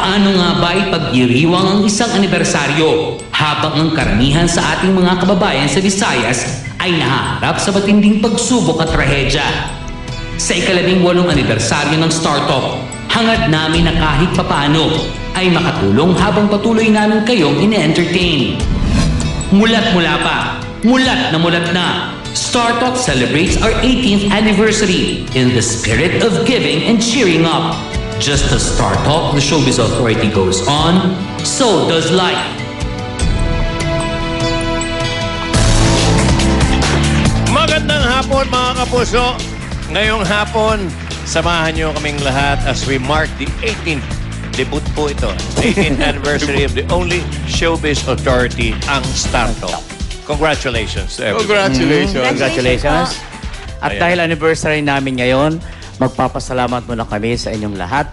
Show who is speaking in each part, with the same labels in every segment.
Speaker 1: Paano nga ba ipag-iriwang ang isang anibersaryo habang ang karamihan sa ating mga kababayan sa Visayas ay nahaharap sa matinding pagsubok at trahedya? Sa ika-18 anibersaryo ng Startalk, hangad namin na kahit papaano ay makatulong habang patuloy namin kayong ine-entertain. Mulat-mula pa, mulat na, Startalk celebrates our 18th anniversary in the spirit of giving and cheering up. Just as Startalk, the Showbiz Authority goes on, so does life.
Speaker 2: Magandang hapon mga kapuso. Ngayong hapon, samahan niyo kaming lahat as we mark the 18th debut po ito. 18th anniversary of the only Showbiz Authority, ang Startalk. Congratulations to everyone.
Speaker 3: Congratulations. At dahil anniversary namin ngayon, magpapasalamat muna kami sa inyong lahat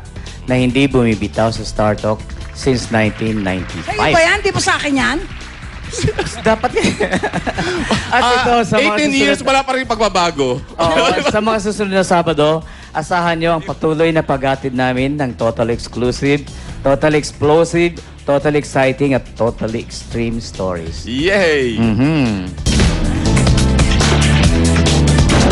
Speaker 3: na hindi bumibitaw sa Startalk since 1995.
Speaker 4: Sa'yo ba yan? Di ba sa akin yan?
Speaker 3: Dapat At ito, sa mga
Speaker 5: 18 years wala pa rin pagbabago.
Speaker 3: sa mga susunod na Sabado, asahan nyo ang patuloy na paghatid namin ng total exclusive, total explosive, total exciting at totally extreme stories.
Speaker 5: Yay!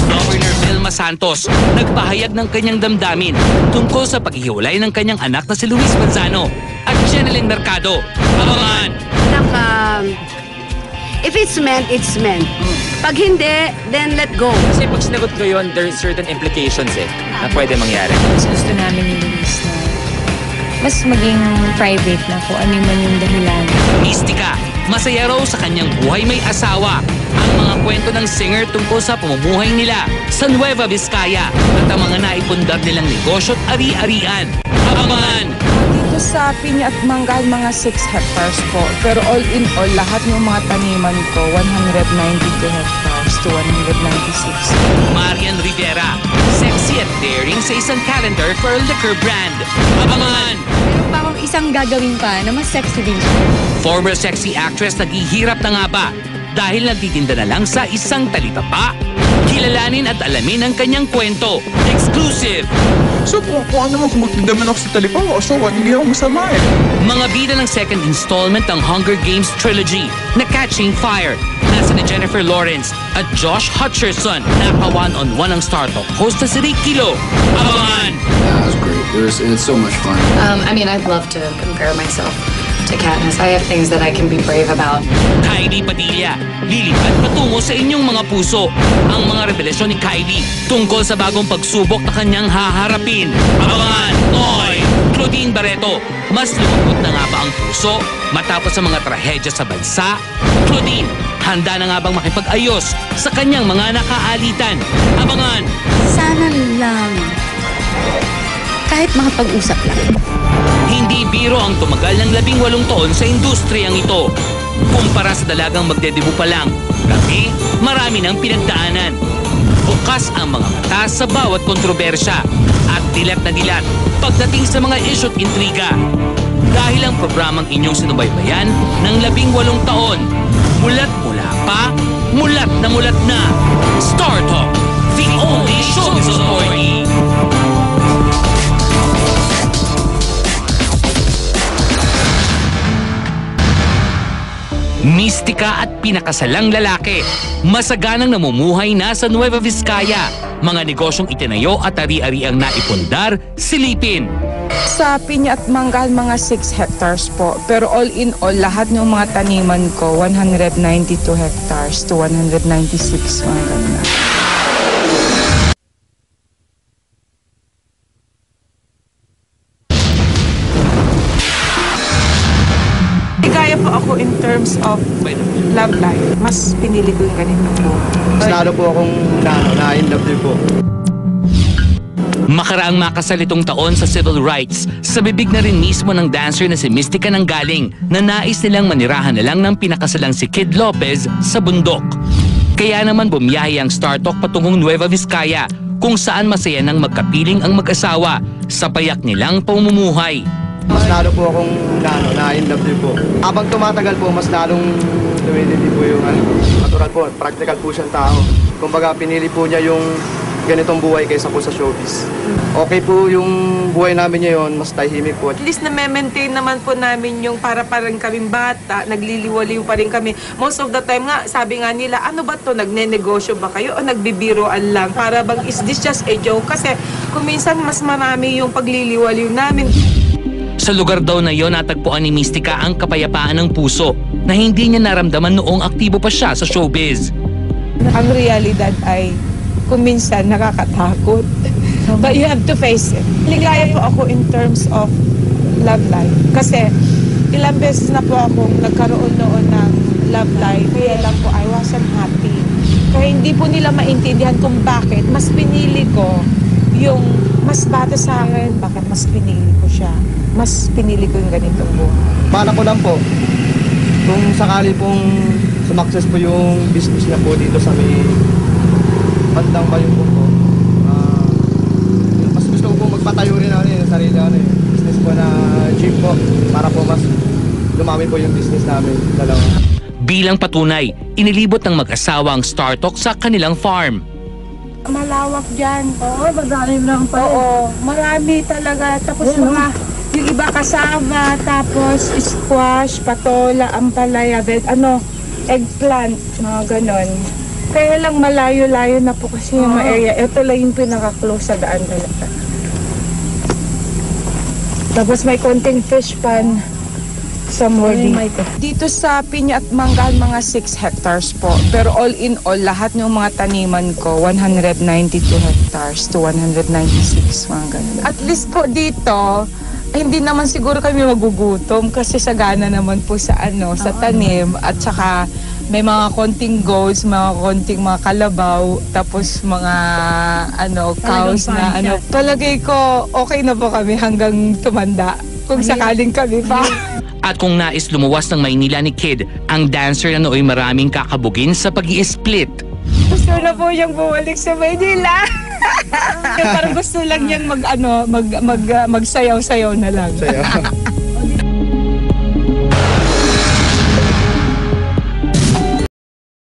Speaker 1: Governor Vilma Santos nagpahayag ng kanyang damdamin tungkol sa paghihiwalay ng kanyang anak na si Luis Manzano at Jeneline Mercado. Abangan!
Speaker 6: If it's meant, it's meant. Pag hindi, then let go.
Speaker 7: Kasi pag sinagot ko yun, there's certain implications na pwede mangyari.
Speaker 8: Mas gusto namin ni Luis na mas maging private na kung ano man yung dahilan.
Speaker 1: Mistika, masaya raw sa kanyang buhay may asawa. Ang mga kwento ng singer tungkol sa pamumuhay nila sa Nueva Vizcaya at ang mga naipundar nilang negosyo at ari-arian. Abangan!
Speaker 4: Dito sa Piña at Mangal, mga 6 hectares po. Pero all in all, lahat ng mga taniman ko, 192 hectares to 196.
Speaker 1: Marian Rivera, sexy at daring sa isang calendar for a liquor brand. Abangan!
Speaker 8: Meron pa akong isang gagawin pa na mas sexy din siya.
Speaker 1: Former sexy actress naghihirap na nga ba dahil nagtitinda na lang sa isang talipapa? Kilalanin at alamin ang kanyang kwento. Exclusive!
Speaker 5: So kung ano kung magtindaman ako sa talipaw, so hindi ako masama eh.
Speaker 1: Mga bida ng second installment ng Hunger Games trilogy na Catching Fire. Nasa ni Jennifer Lawrence at Josh Hutcherson. Naka-one-on-one ang Startalk host na si Rick Kilo. Abangan!
Speaker 9: Yeah, it was great. It's so much fun.
Speaker 6: I mean, I'd love to compare myself to Katniss. I have things that I can be brave about.
Speaker 1: Kylie Padilla, lilipat patungo sa inyong mga puso ang mga revelasyon ni Kylie tungkol sa bagong pagsubok na kanyang haharapin. Abangan! Oy! Claudine Barreto, mas lumabot na nga ba ang puso matapos sa mga trahedya sa bansa? Claudine, handa na nga bang makipag-ayos sa kanyang mga nakaalitan? Abangan!
Speaker 8: Sana lang kahit makapag-usap lang.
Speaker 1: Hindi biro ang tumagal ng 18 taon sa industriyang ito. Kumpara sa dalagang magdedebu pa lang, kasi marami ng pinagdaanan. Bukas ang mga mata sa bawat kontrobersya at dilat na dilat pagdating sa mga issue at intriga. Dahil ang programang inyong sinubaybayan ng 18 taon, mulat-mula pa, mulat na, Startalk, the only showbiz authority. Mistika at pinakasalang lalaki, masaganang namumuhay na sa Nueva Vizcaya. Mga negosyong itinayo at ari-ariang naipundar, silipin.
Speaker 4: Sa Piña at Mangal, mga 6 hectares po. Pero all in all, lahat ng mga taniman ko, 192 hectares to 196. Mga ganun. Kaya po ako in terms of love life. Mas pinili ko yung ganitong buhay.
Speaker 3: Mas lalo po akong na-in-love din po.
Speaker 1: Makaraang makasalitong taon sa civil rights, sa bibig na rin mismo ng dancer na si Mistika nanggaling na nais nilang manirahan na lang ng pinakasalang si Kid Lopez sa bundok. Kaya naman bumiyahe ang Startalk patungong Nueva Vizcaya kung saan masaya nang magkapiling ang mag-asawa sa payak nilang pamumuhay.
Speaker 3: Mas lalo po akong na-in-love din po. Habang tumatagal po, mas lalong dumidindi po yung natural po, practical po siyang tao. Kumbaga, pinili po niya yung
Speaker 10: ganitong buhay kaysa po sa showbiz. Okay po yung buhay namin ngayon, mas tahimik po.
Speaker 4: At least na-maintain naman po namin yung para rin kaming bata, nagliliwaliw pa rin kami. Most of the time nga, sabi nga nila, ano ba to, nagne-negosyo ba kayo o nagbibiroan lang? Para bang, is this just a joke? Kasi kung minsan mas marami yung pagliliwaliw namin.
Speaker 1: Sa lugar daw na yon natagpuan ni Mystica ang kapayapaan ng puso na hindi niya naramdaman noong aktibo pa siya sa showbiz.
Speaker 4: Ang realidad ay kung minsan nakakatakot. But you have to face it. Ligaya po ako in terms of love life. Kasi ilang beses na po akong nagkaroon noon ng love life. Kaya lang po I wasn't happy. Kaya hindi po nila maintindihan kung bakit mas pinili ko yung mas bata sa akin. Bakit mas pinili ko siya. Mas pinili ko yung ganitong buhay.
Speaker 10: Paano ko lang po, kung sakali pong sumakses po yung business niya po dito sa may bandang Bayong po, mas gusto ko po magpatayo rin yung sarili business po na gym po para po mas dumami po yung business namin dalawa.
Speaker 1: Bilang patunay, inilibot ng mag-asawa ang StarTalk sa kanilang farm.
Speaker 4: Malawak dyan. Oo, magaling lang pa. Oo, marami talaga. Tapos mga, yung iba kasama, tapos squash, patola, ampalaya, eggplant, mga ganon. Kaya lang malayo-layo na po kasi yung mga area. Ito lang yung pinaka-close sa daan talaga. Tapos may konting fish pan sa morning. Dito sa Piña at Manggal, mga 6 hectares po. Pero all in all, lahat ng mga taniman ko, 192 hectares to 196, mga ganun. At least po dito, hindi naman siguro kami magugutom kasi sagana naman po sa sa tanim at saka may mga konting goats, mga konting mga kalabaw, tapos mga cows na Palagay ko okay na po kami hanggang tumanda kung sakaling kami pa.
Speaker 1: At kung nais lumuwas ng Maynila ni Kid, ang dancer na nooy maraming kakabugin sa pag-i-split.
Speaker 4: Gusto na po niyang bumalik sa Maynila. Parang gusto lang niyang magsayaw-sayaw na lang.